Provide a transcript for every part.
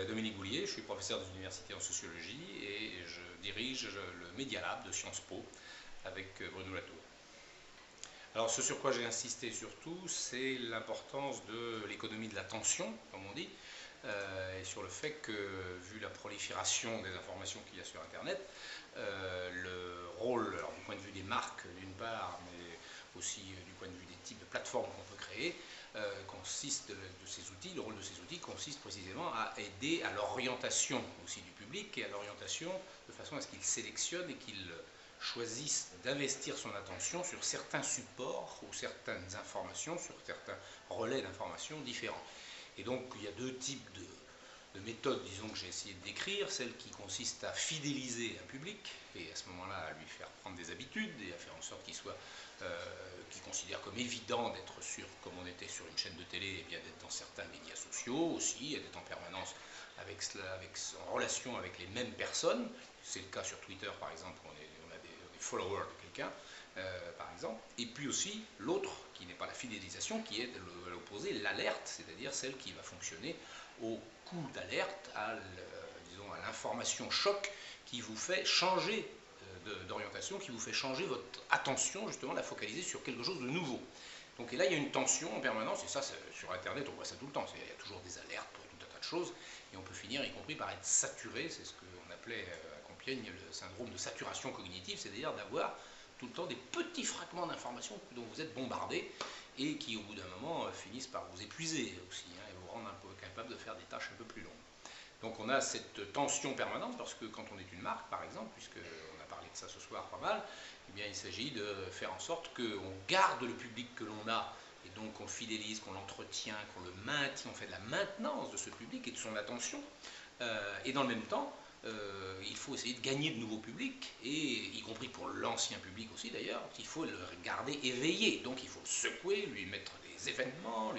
Dominique Boulier, je suis professeur des universités en sociologie et je dirige le Media Lab de Sciences Po avec Bruno Latour. Alors ce sur quoi j'ai insisté surtout, c'est l'importance de l'économie de l'attention, comme on dit, et sur le fait que, vu la prolifération des informations qu'il y a sur Internet, le rôle, alors, du point de vue des marques d'une part, mais aussi du point de vue des types de plateformes qu'on peut créer, consiste de ces outils, le rôle de ces outils consiste précisément à aider à l'orientation aussi du public et à l'orientation de façon à ce qu'il sélectionne et qu'il choisisse d'investir son attention sur certains supports ou certaines informations, sur certains relais d'informations différents. Et donc il y a deux types de méthodes, disons, que j'ai essayé de décrire, celle qui consiste à fidéliser un public et à ce moment-là à lui faire prendre des habitudes et à faire en sorte qu'il considère comme évident d'être sûr, comme on était sur une chaîne de télé, et bien d'être dans certains médias sociaux aussi, et d'être en permanence en relation avec les mêmes personnes. C'est le cas sur Twitter par exemple, où on a des followers de quelqu'un, par exemple. Et puis aussi l'autre, qui n'est pas la fidélisation, qui est l'opposé, l'alerte, c'est-à-dire celle qui va fonctionner au coup d'alerte, disons à l'information choc qui vous fait changer d'orientation, qui vous fait changer votre attention, justement, la focaliser sur quelque chose de nouveau. Donc et là, il y a une tension en permanence, et ça, sur Internet, on voit ça tout le temps, il y a toujours des alertes pour tout un tas de choses, et on peut finir, y compris, par être saturé, c'est ce qu'on appelait à Compiègne le syndrome de saturation cognitive, c'est-à-dire d'avoir tout le temps des petits fragments d'informations dont vous êtes bombardé, et qui, au bout d'un moment, finissent par vous épuiser aussi, et vous rendre un peu capable de faire des tâches un peu plus longues. Donc on a cette tension permanente, parce que quand on est une marque, par exemple, puisqu'on a parlé de ça ce soir pas mal, eh bien il s'agit de faire en sorte qu'on garde le public que l'on a, et donc qu'on le fidélise, qu'on l'entretient, qu'on le maintient, on fait de la maintenance de ce public et de son attention, et dans le même temps, il faut essayer de gagner de nouveaux publics, et y compris pour l'ancien public aussi d'ailleurs, il faut le garder éveillé, donc il faut le secouer, lui mettre des événements,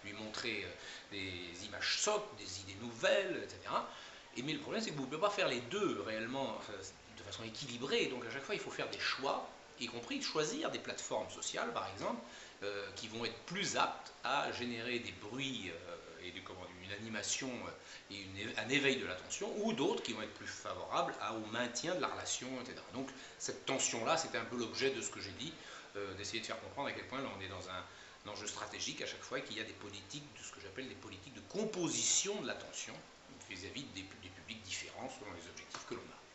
lui montrer des images sottes, des idées nouvelles, etc. Mais le problème c'est que vous ne pouvez pas faire les deux réellement de façon équilibrée, donc à chaque fois il faut faire des choix, y compris choisir des plateformes sociales par exemple, qui vont être plus aptes à générer des bruits et une animation et un éveil de l'attention, ou d'autres qui vont être plus favorables au maintien de la relation, etc. Donc cette tension-là, c'était un peu l'objet de ce que j'ai dit, d'essayer de faire comprendre à quel point là, on est dans un enjeu stratégique à chaque fois, qu'il y a des politiques, de ce que j'appelle des politiques de composition de l'attention vis-à-vis des publics différents selon les objectifs que l'on a.